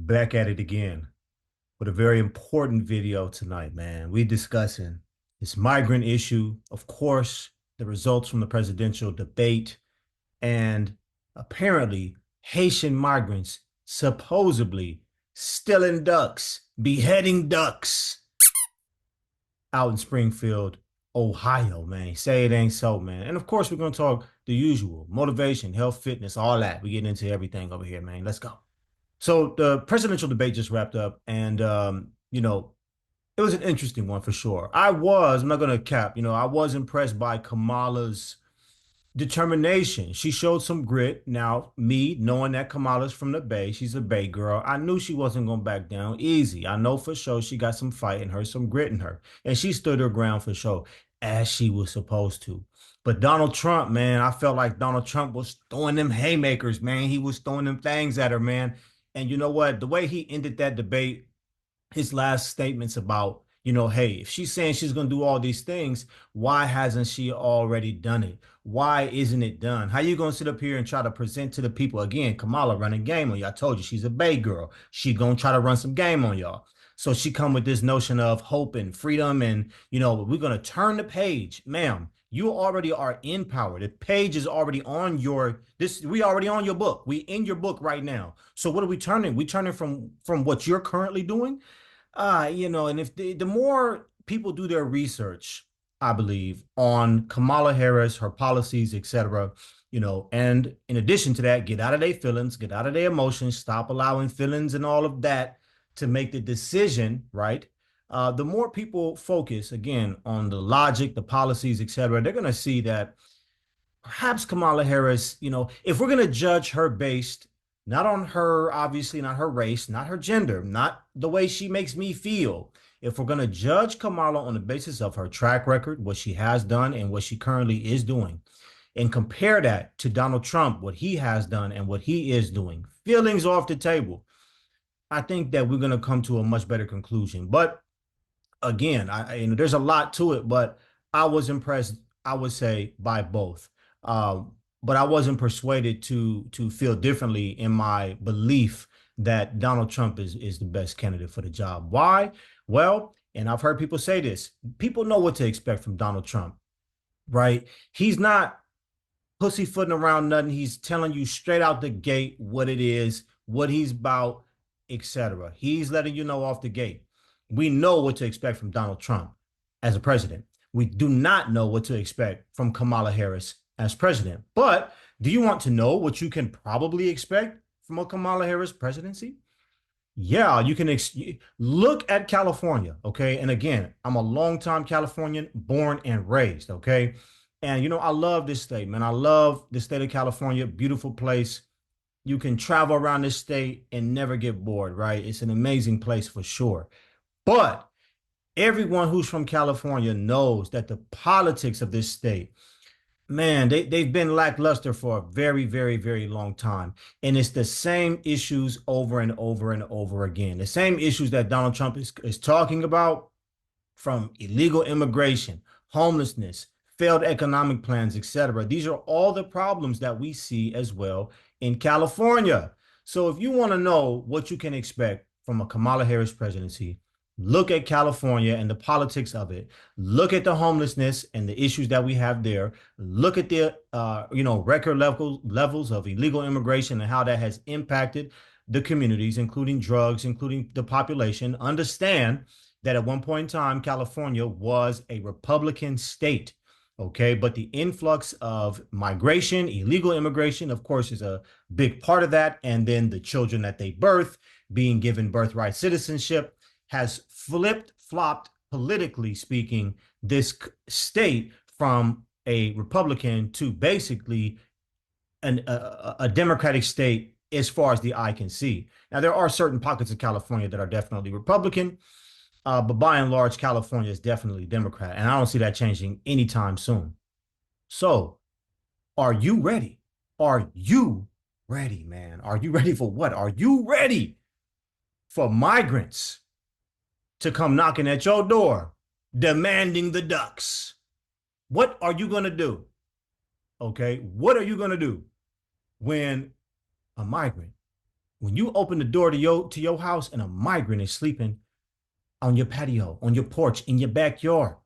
Back at it again with a very important video tonight, man. We discussing this migrant issue, of course, the results from the presidential debate, and apparently Haitian migrants supposedly stealing ducks, beheading ducks out in Springfield, Ohio, man. Say it ain't so, man. And of course, we're gonna talk the usual motivation, health, fitness, all that. We get into everything over here, man. Let's go. So the presidential debate just wrapped up, and it was an interesting one for sure. I'm not gonna cap, I was impressed by Kamala's determination. She showed some grit. Now, me knowing that Kamala's from the Bay, she's a Bay girl. I knew she wasn't gonna back down easy. I know for sure she got some fight in her, some grit in her, and she stood her ground for sure, as she was supposed to. But Donald Trump, man, I felt like Donald Trump was throwing them haymakers, man. He was throwing them things at her, man. And you know what? The way he ended that debate, his last statements about, hey, if she's saying she's going to do all these things, why hasn't she already done it? Why isn't it done? How you going to sit up here and try to present to the people again? Kamala running game on you. I told you she's a Bay girl. She going to try to run some game on y'all. So she come with this notion of hope and freedom and, we're going to turn the page. Ma'am, you already are in power. The page is already on we already on your book. We in your book right now. So what are we turning? We turning from what you're currently doing? And if the more people do their research, I believe, on Kamala Harris, her policies, etc., and in addition to that, get out of their feelings, get out of their emotions, stop allowing feelings and all of that to make the decision, right? The more people focus again on the logic, the policies, etc., they're going to see that perhaps Kamala Harris, if we're going to judge her based not on her, obviously, not her race, not her gender, not the way she makes me feel. If we're going to judge Kamala on the basis of her track record, what she has done and what she currently is doing, and compare that to Donald Trump, what he has done and what he is doing, feelings off the table, I think that we're going to come to a much better conclusion. But again, there's a lot to it, but I was impressed, I would say, by both. But I wasn't persuaded to feel differently in my belief that Donald Trump is the best candidate for the job. Why? Well, and I've heard people say this. People know what to expect from Donald Trump, right? He's not pussyfooting around nothing. He's telling you straight out the gate what it is, what he's about, etc. He's letting you know off the gate. We know what to expect from Donald Trump as a president. We do not know what to expect from Kamala Harris as president. But do you want to know what you can probably expect from a Kamala Harris presidency? Yeah, you can look at California, okay? And again, I'm a longtime Californian, born and raised, okay? And I love this state, man. I love the state of California, beautiful place. You can travel around this state and never get bored, right? It's an amazing place for sure. But everyone who's from California knows that the politics of this state, man, they've been lackluster for a very, very, very long time. And it's the same issues over and over and over again. The same issues that Donald Trump is talking about, from illegal immigration, homelessness, failed economic plans, etc. These are all the problems that we see as well in California. So if you want to know what you can expect from a Kamala Harris presidency, look at California and the politics of it. Look at the homelessness and the issues that we have there. Look at the record levels of illegal immigration and how that has impacted the communities, including drugs, including the population. Understand that at one point in time, California was a Republican state. Okay, but the influx of migration, illegal immigration, of course, is a big part of that. And then the children that they birth being given birthright citizenship has flopped, politically speaking, this state from a Republican to basically a Democratic state as far as the eye can see. Now, there are certain pockets of California that are definitely Republican, but by and large, California is definitely Democrat, and I don't see that changing anytime soon. So, are you ready? Are you ready, man? Are you ready for what? Are you ready for migrants to come knocking at your door, demanding the ducks? What are you going to do? Okay, what are you going to do when a migrant, When you open the door to your house and a migrant is sleeping on your patio, on your porch, in your backyard,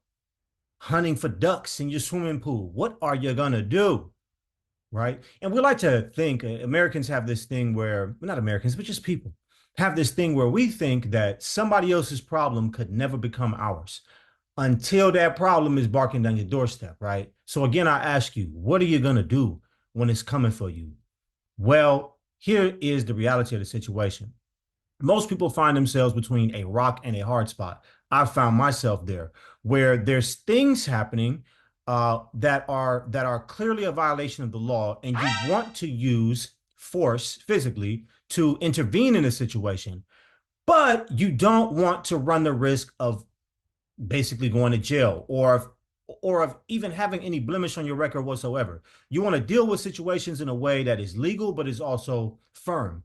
hunting for ducks in your swimming pool, what are you gonna do? Right? And we like to think Americans have this thing where, well, not Americans, but just people have this thing where we think that somebody else's problem could never become ours until that problem is barking down your doorstep, right? So again, I ask you, what are you going to do when it's coming for you? Well, here is the reality of the situation. Most people find themselves between a rock and a hard spot. I found myself there, where there's things happening that are clearly a violation of the law, and you want to use force physically to intervene in a situation, but you don't want to run the risk of basically going to jail or of even having any blemish on your record whatsoever. You want to deal with situations in a way that is legal but is also firm.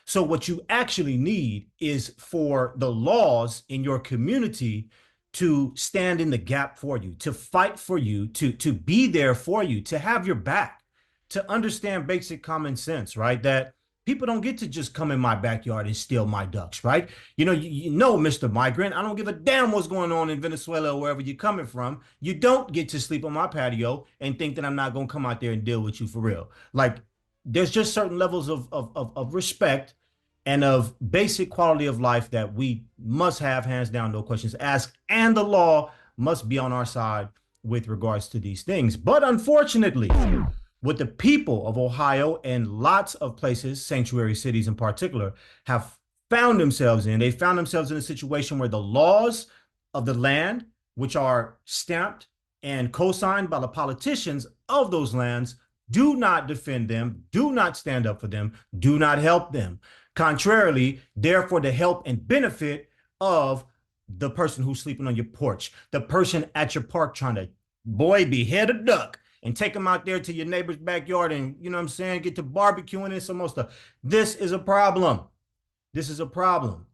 So what you actually need is for the laws in your community to stand in the gap for you, to fight for you, to be there for you, to have your back, to understand basic common sense, right? That people don't get to just come in my backyard and steal my ducks, right? Mr. Migrant, I don't give a damn what's going on in Venezuela or wherever you're coming from. You don't get to sleep on my patio and think that I'm not going to come out there and deal with you for real. Like, there's just certain levels of respect and of basic quality of life that we must have, hands down, no questions asked. And the law must be on our side with regards to these things. But unfortunately, what the people of Ohio and lots of places, sanctuary cities in particular, have they found themselves in a situation where the laws of the land, which are stamped and co-signed by the politicians of those lands, do not defend them, do not stand up for them, do not help them. Contrarily, therefore, the help and benefit of the person who's sleeping on your porch, the person at your park trying to, boy, behead a duck and take them out there to your neighbor's backyard and, you know what I'm saying, get to barbecuing and some more stuff. This is a problem. This is a problem.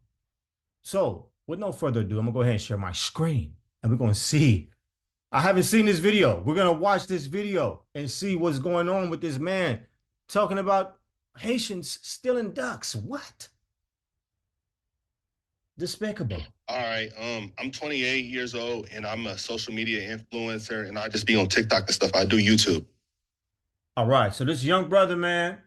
So, with no further ado, I'm going to go ahead and share my screen and we're going to see. I haven't seen this video. We're going to watch this video and see what's going on with this man talking about Haitians stealing ducks. What? Despicable. All right. I'm 28 years old and I'm a social media influencer and I just be on TikTok and stuff. I do YouTube. All right. So this young brother, man,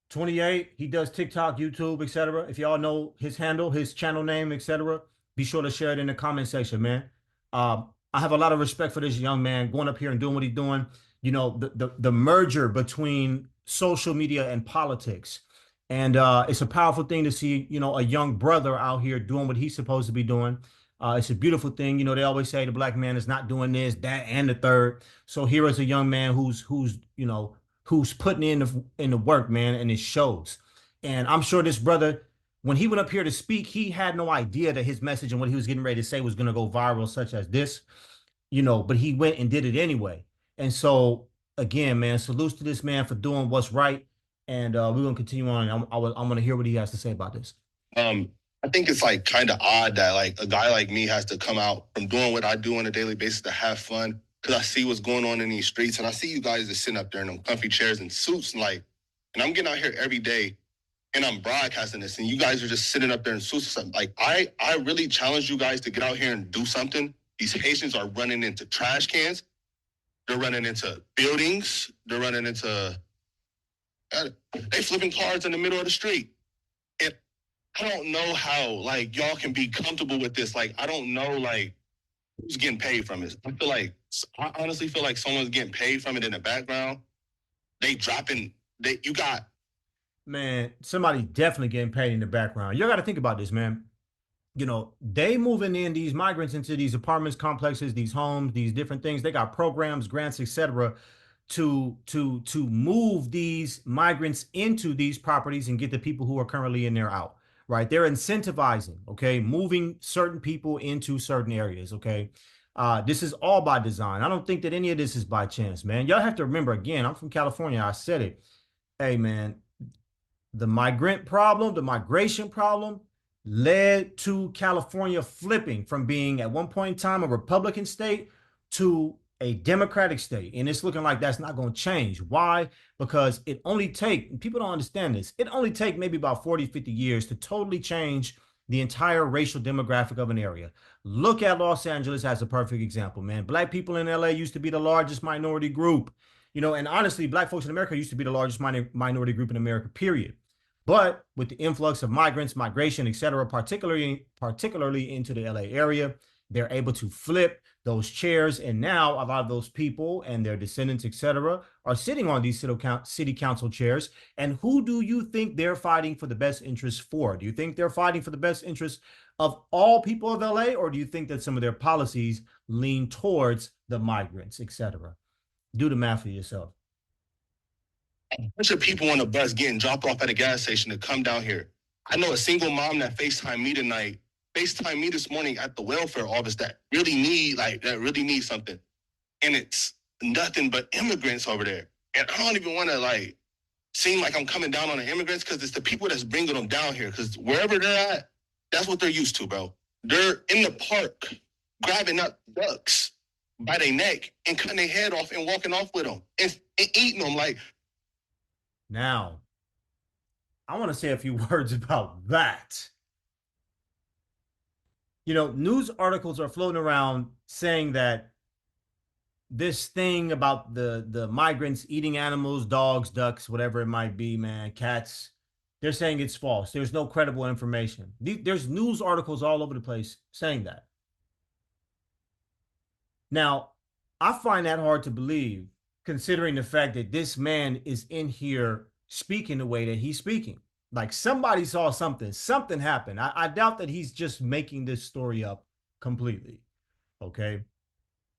28, he does TikTok, YouTube, etc. If y'all know his handle, his channel name, etc., be sure to share it in the comment section, man. I have a lot of respect for this young man going up here and doing what he's doing. You know, the merger between social media and politics. And it's a powerful thing to see, a young brother out here doing what he's supposed to be doing. It's a beautiful thing. You know, they always say the black man is not doing this, that, and the third. So here is a young man who's putting in the work, man, and it shows. And I'm sure this brother, when he went up here to speak, he had no idea that his message and what he was getting ready to say was going to go viral, such as this, but he went and did it anyway. And so, again, man, salutes to this man for doing what's right. And we're going to continue on. I'm going to hear what he has to say about this. I think it's like kind of odd that like a guy like me has to come out from doing what I do on a daily basis to have fun because I see what's going on in these streets and I see you guys just sitting up there in them comfy chairs and suits and I'm getting out here every day and I'm broadcasting this and you guys are just sitting up there in suits or something. Like I really challenge you guys to get out here and do something. These Haitians are running into trash cans. They're running into buildings. They're running into, they flipping cars in the middle of the street. And I don't know how, like, y'all can be comfortable with this. Like, I don't know, like, who's getting paid from it. I honestly feel like someone's getting paid from it in the background. You got. Man, somebody definitely getting paid in the background. You got to think about this, man. They moving in these migrants into these apartments complexes, these homes, these different things. They got programs, grants, etc., to move these migrants into these properties and get the people who are currently in there out. Right? They're incentivizing, okay, moving certain people into certain areas. Okay, this is all by design. I don't think that any of this is by chance, man. Y'all have to remember, again, I'm from California. I said it. Hey, man, the migration problem led to California flipping from being at one point in time a Republican state to a democratic state, and it's looking like that's not going to change. Why? Because it only take, people don't understand this, it only take maybe about 40, 50 years to totally change the entire racial demographic of an area. Look at Los Angeles as a perfect example, man. Black people in LA used to be the largest minority group, and honestly, black folks in America used to be the largest minority group in America, period. But with the influx of migrants, migration, et cetera, particularly into the LA area, they're able to flip those chairs. And now a lot of those people and their descendants, et cetera, are sitting on these city council chairs. And who do you think they're fighting for the best interest for? Do you think they're fighting for the best interest of all people of LA? Or do you think that some of their policies lean towards the migrants, et cetera? Do the math for yourself. A bunch of people on the bus getting dropped off at a gas station to come down here. I know a single mom that FaceTime me tonight, FaceTime me this morning at the welfare office that really need something. And it's nothing but immigrants over there. And I don't even want to seem like I'm coming down on the immigrants because it's the people that's bringing them down here. Because wherever they're at, that's what they're used to, bro. They're in the park grabbing up ducks by their neck and cutting their head off and walking off with them and eating them. Now, I want to say a few words about that. News articles are floating around saying that this thing about the migrants eating animals, dogs, ducks, whatever it might be, man, cats, they're saying it's false. There's no credible information. There's news articles all over the place saying that. Now, I find that hard to believe, considering the fact that this man is in here speaking the way that he's speaking. Like somebody saw something happened. I doubt that he's just making this story up completely. Okay.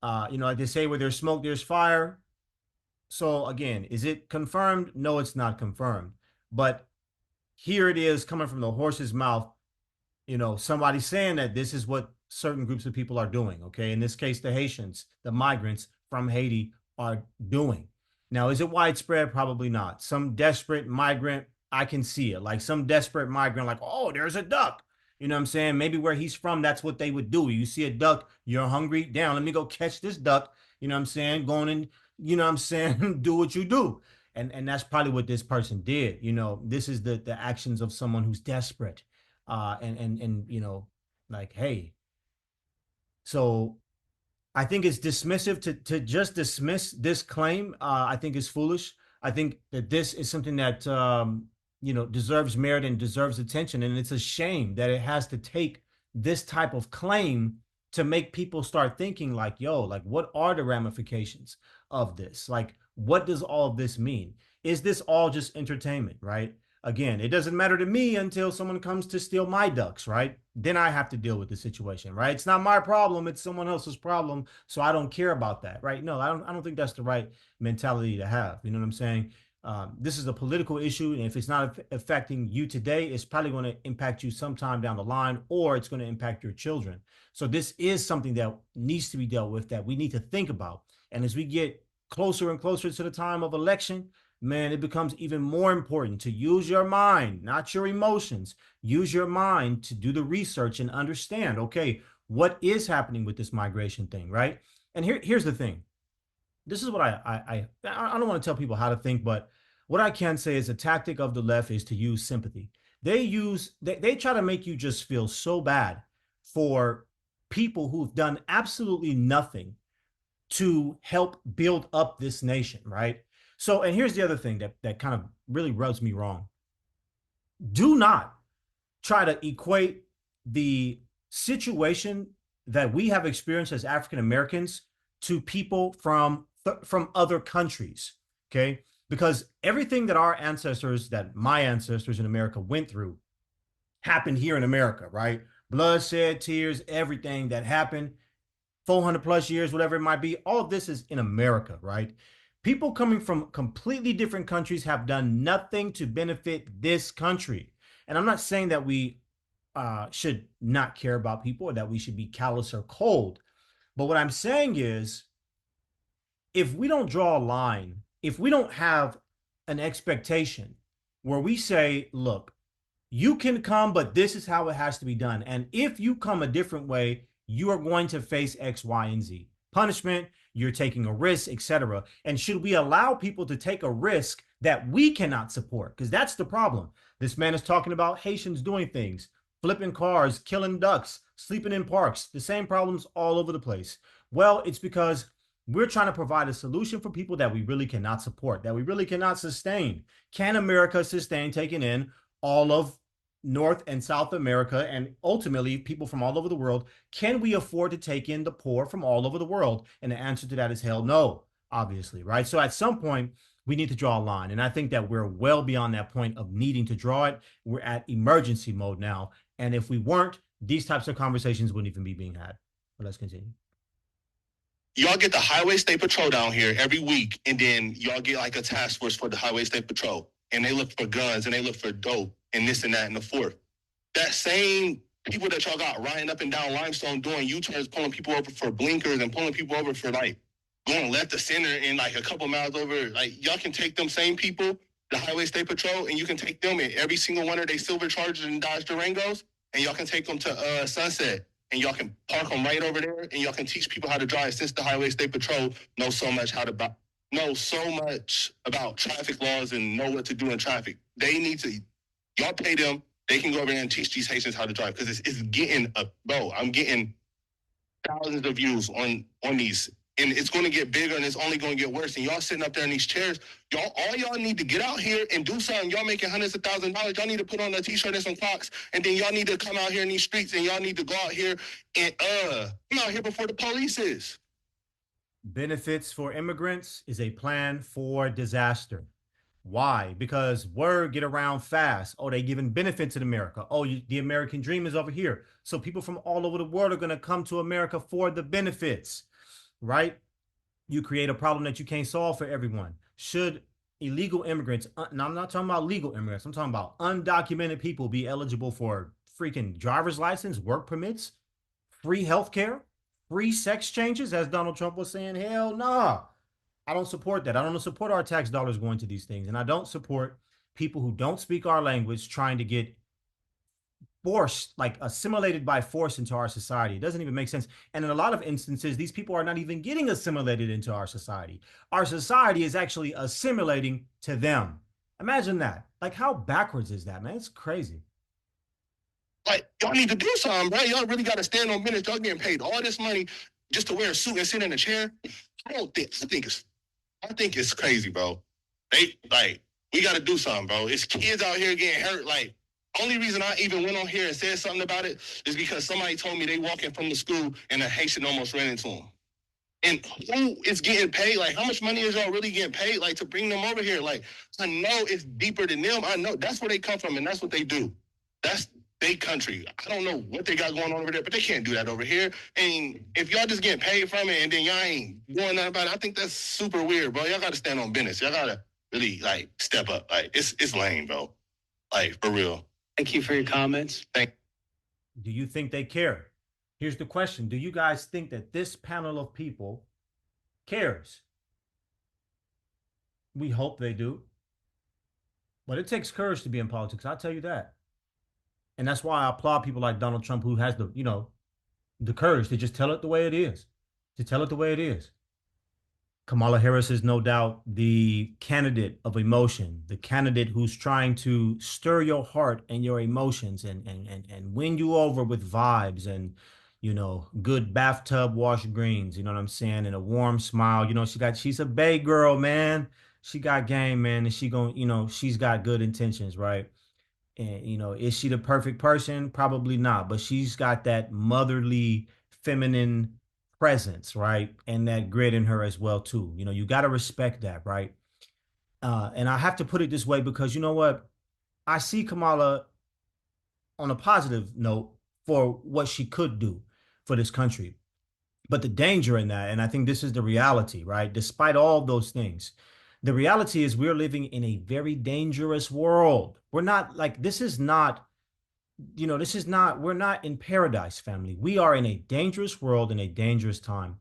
Like they say, where there's smoke, there's fire. So again, is it confirmed? No, it's not confirmed. But here it is coming from the horse's mouth. Somebody saying that this is what certain groups of people are doing. Okay. In this case, the Haitians, the migrants from Haiti are doing. Now, is it widespread? Probably not. Some desperate migrant, I can see it. Like some desperate migrant, like, oh, there's a duck. You know what I'm saying? Maybe where he's from, that's what they would do. You see a duck, you're hungry, down, let me go catch this duck. You know what I'm saying? Going and, do what you do. And that's probably what this person did. This is the actions of someone who's desperate. And like, hey, so I think it's dismissive to just dismiss this claim. I think is foolish. I think that this is something that deserves merit and deserves attention, and it's a shame that it has to take this type of claim to make people start thinking like, yo, like what are the ramifications of this? Like, what does all of this mean? Is this all just entertainment, right? Again, it doesn't matter to me until someone comes to steal my ducks, right? Then I have to deal with the situation, right? It's not my problem, it's someone else's problem, so I don't care about that, right? No, I don't think that's the right mentality to have. You know what I'm saying? This is a political issue, and if it's not affecting you today, it's probably going to impact you sometime down the line, or it's going to impact your children. So this is something that needs to be dealt with, that we need to think about. And as we get closer and closer to the time of election, man, it becomes even more important to use your mind, not your emotions. Use your mind to do the research and understand, okay, what is happening with this migration thing, right? And here's the thing. This is what I don't want to tell people how to think, but what I can say is a tactic of the left is to use sympathy. They try to make you just feel so bad for people who've done absolutely nothing to help build up this nation, right? So, and here's the other thing that kind of really rubs me wrong. Do not try to equate the situation that we have experienced as African Americans to people from other countries, okay? Because everything that my ancestors in America went through happened here in America, right? Bloodshed, tears, everything that happened, 400 plus years, whatever it might be, all of this is in America, right? People coming from completely different countries have done nothing to benefit this country. And I'm not saying that we should not care about people or that we should be callous or cold. But what I'm saying is, if we don't draw a line, if we don't have an expectation where we say, look, you can come, but this is how it has to be done. And if you come a different way, you are going to face X, Y, and Z. Punishment, you're taking a risk, etc. And should we allow people to take a risk that we cannot support? Because that's the problem. This man is talking about Haitians doing things, flipping cars, killing ducks, sleeping in parks, the same problems all over the place. Well, it's because we're trying to provide a solution for people that we really cannot support, that we really cannot sustain. Can America sustain taking in all of North and South America and ultimately people from all over the world? Can we afford to take in the poor from all over the world? And the answer to that is hell no, obviously, right? So at some point, we need to draw a line. And I think that we're well beyond that point of needing to draw it. We're at emergency mode now. And if we weren't, these types of conversations wouldn't even be being had. But let's continue. Y'all get the Highway State Patrol down here every week, and then y'all get like a task force for the Highway State Patrol, and they look for guns and they look for dope and this and that and the fourth. That same people that y'all got riding up and down Limestone doing U-turns, pulling people over for blinkers and pulling people over for like going left to center and like a couple miles over, like y'all can take them same people, the Highway State Patrol, and you can take them in every single one of their silver Chargers and Dodge Durangos, and y'all can take them to Sunset. And y'all can park them right over there, and y'all can teach people how to drive. Since the Highway State Patrol knows so much about traffic laws and know what to do in traffic, they need to. Y'all pay them. They can go over there and teach these Haitians how to drive because it's getting bro. I'm getting thousands of views on these, and it's going to get bigger, and it's only going to get worse. And y'all sitting up there in these chairs, all y'all need to get out here and do something. Y'all making hundreds of thousands of dollars. Y'all need to put on a t-shirt and some Crocs, and then y'all need to come out here in these streets, and y'all need to go out here and come out here before the police is. Benefits for immigrants is a plan for disaster. Why? Because word get around fast. Oh, they giving benefits in America. Oh, the American dream is over here. So people from all over the world are going to come to America for the benefits, right? You create a problem that you can't solve for everyone. Should illegal immigrants, now I'm not talking about legal immigrants, I'm talking about undocumented people be eligible for freaking driver's license, work permits, free healthcare, free sex changes, as Donald Trump was saying? Hell nah. I don't support that. I don't support our tax dollars going to these things. And I don't support people who don't speak our language trying to get forced, like assimilated by force into our society. It doesn't even make sense. And in a lot of instances, these people are not even getting assimilated into our society. Our society is actually assimilating to them. Imagine that. Like, how backwards is that, man? It's crazy. Like, y'all need to do something, bro. Y'all really got to stand on business. Y'all getting paid all this money just to wear a suit and sit in a chair. I think it's crazy, bro. We got to do something, bro. It's kids out here getting hurt. Like, only reason I even went on here and said something about it is because somebody told me they walking from the school and a Haitian almost ran into them. And who is getting paid? Like, how much money is y'all really getting paid, like, to bring them over here? Like, I know it's deeper than them. I know that's where they come from, and that's what they do. That's their country. I don't know what they got going on over there, but they can't do that over here. And if y'all just getting paid from it and then y'all ain't doing nothing about it, I think that's super weird, bro. Y'all got to stand on business. Y'all got to really, like, step up. Like, it's lame, bro. Like, for real. Thank you for your comments. Do you think they care? Here's the question. Do you guys think that this panel of people cares? We hope they do. But it takes courage to be in politics. I'll tell you that. And that's why I applaud people like Donald Trump, who has the courage to just tell it the way it is. To tell it the way it is. Kamala Harris is no doubt the candidate of emotion, the candidate who's trying to stir your heart and your emotions and win you over with vibes and, good bathtub wash greens, you know what I'm saying? And a warm smile. She's a Bay girl, man. She got game, man. And she's got good intentions, right? And, is she the perfect person? Probably not. But she's got that motherly, feminine presence, right? And that grit in her as well, too. You got to respect that, right? And I have to put it this way because you know what? I see Kamala on a positive note for what she could do for this country. But the danger in that, and I think this is the reality, right? Despite all those things, the reality is we're living in a very dangerous world. We're not like, we're not in paradise, family. We are in a dangerous world in a dangerous time.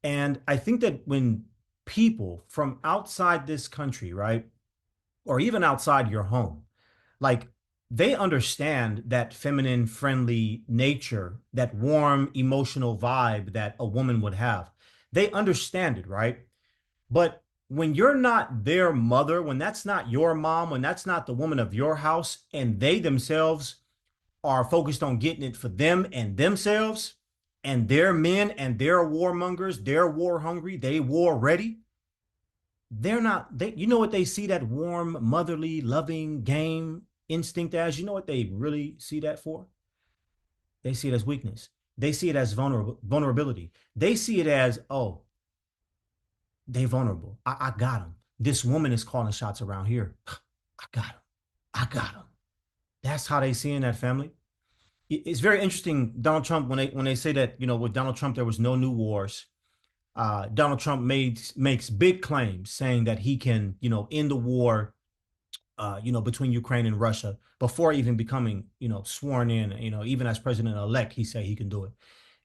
And I think that when people from outside this country, right, or even outside your home, like they understand that feminine, friendly nature, that warm, emotional vibe that a woman would have. They understand it, right? But when you're not their mother, when that's not your mom, when that's not the woman of your house, and they themselves are focused on getting it for them and themselves, and their men and their warmongers, they're war hungry, they war ready. They're not, they, you know what they see that warm, motherly, loving game instinct as? You know what they really see that for? They see it as weakness. They see it as vulnerability. They see it as, oh, they vulnerable. I got them. This woman is calling shots around here. I got him. I got him. That's how they see in that family. It's very interesting. Donald Trump, when they say that, with Donald Trump there was no new wars. Donald Trump makes big claims saying that he can, end the war, between Ukraine and Russia before even becoming, sworn in. Even as president elect, he said he can do it.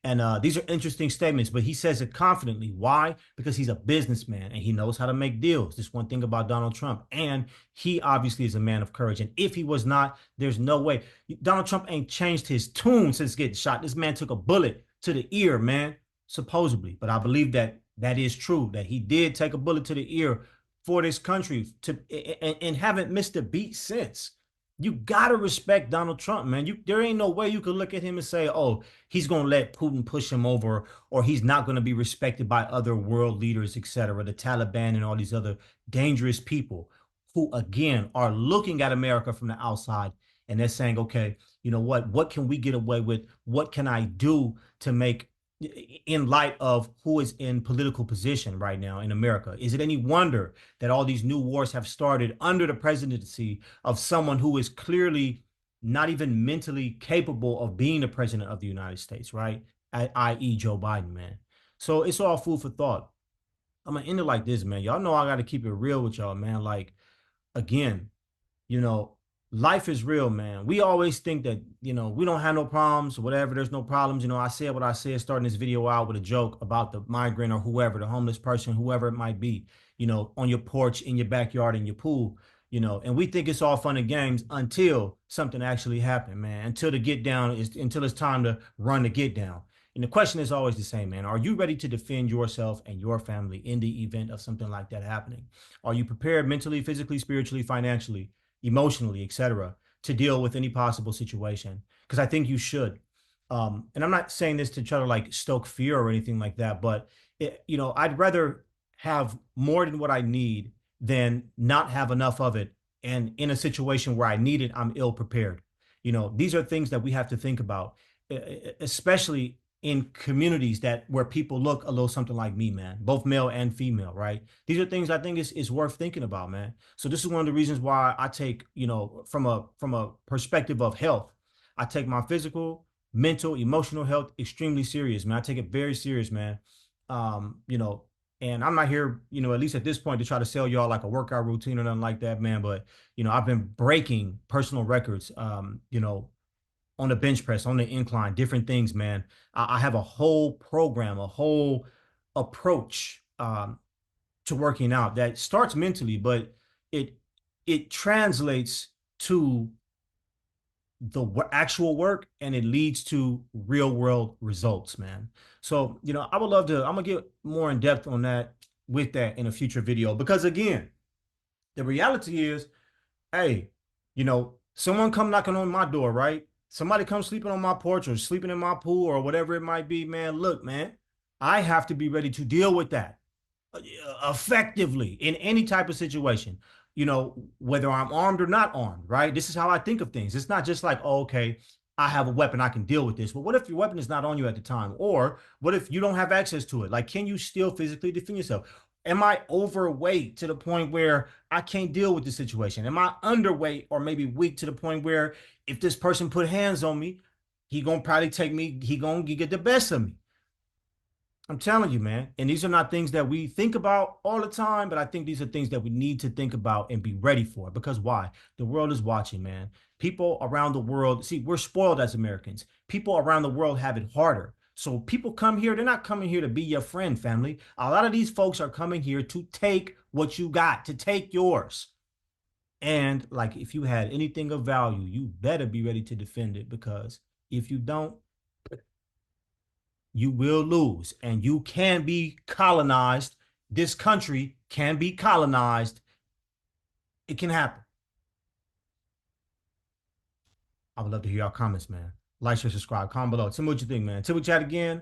And these are interesting statements, but he says it confidently. Why? Because he's a businessman and he knows how to make deals. This one thing about Donald Trump. And he obviously is a man of courage. And if he was not, there's no way. Donald Trump ain't changed his tune since getting shot. This man took a bullet to the ear, man, supposedly. But I believe that that is true, that he did take a bullet to the ear for this country and haven't missed a beat since. You gotta respect Donald Trump, man. There ain't no way you could look at him and say, "Oh, he's gonna let Putin push him over, or he's not gonna be respected by other world leaders, etc." The Taliban and all these other dangerous people who, again, are looking at America from the outside and they're saying, "Okay, you know what? What can we get away with? What can I do to make?" In light of who is in political position right now in America. Is it any wonder that all these new wars have started under the presidency of someone who is clearly not even mentally capable of being the president of the United States, right? I.e., Joe Biden, man. So it's all food for thought. I'm gonna end it like this, man. Y'all know I got to keep it real with y'all, man. Like, again, you know, life is real, man. We always think that, we don't have no problems, whatever, there's no problems. I said what I said, starting this video out with a joke about the migrant or whoever, the homeless person, whoever it might be, on your porch, in your backyard, in your pool, and we think it's all fun and games until something actually happened, man. Until the get down is, until it's time to run the get down. And the question is always the same, man. Are you ready to defend yourself and your family in the event of something like that happening? Are you prepared mentally, physically, spiritually, financially, emotionally, etc., to deal with any possible situation? Because I think you should. And I'm not saying this to try to like stoke fear or anything like that, but I'd rather have more than what I need than not have enough of it. And in a situation where I need it, I'm ill prepared. These are things that we have to think about, especially in communities that where people look a little something like me, man, both male and female, right? These are things I think is worth thinking about, man. So this is one of the reasons why I take, from a perspective of health, I take my physical, mental, emotional health extremely serious, man. I take it very serious, man. Um, you know, and I'm not here, at least at this point, to try to sell y'all like a workout routine or nothing like that, man. But I've been breaking personal records, on the bench press, on the incline, different things, man. I have a whole program, a whole approach to working out that starts mentally, but it it translates to the actual work and it leads to real world results, man. So, I would love to, I'm gonna get more in depth on that with that in a future video because again, the reality is, hey, someone come knocking on my door, right? Somebody come sleeping on my porch or sleeping in my pool or whatever it might be, man. Look, man, I have to be ready to deal with that effectively in any type of situation, whether I'm armed or not armed, right? This is how I think of things. It's not just like, oh, okay, I have a weapon, I can deal with this. But what if your weapon is not on you at the time? Or what if you don't have access to it? Like, can you still physically defend yourself? Am I overweight to the point where I can't deal with the situation? Am I underweight or maybe weak to the point where if this person put hands on me, he gonna probably take me, he gonna get the best of me? I'm telling you, man. And these are not things that we think about all the time, but I think these are things that we need to think about and be ready for. Because why? The world is watching, man. People around the world, see, we're spoiled as Americans. People around the world have it harder. So people come here, they're not coming here to be your friend, family. A lot of these folks are coming here to take what you got, to take yours. And like if you had anything of value, you better be ready to defend it because if you don't, You will lose, and you can be colonized. This country can be colonized. It can happen. I would love to hear your comments, man. Like, share, subscribe, comment below. Tell me what you think, man. Till we chat again.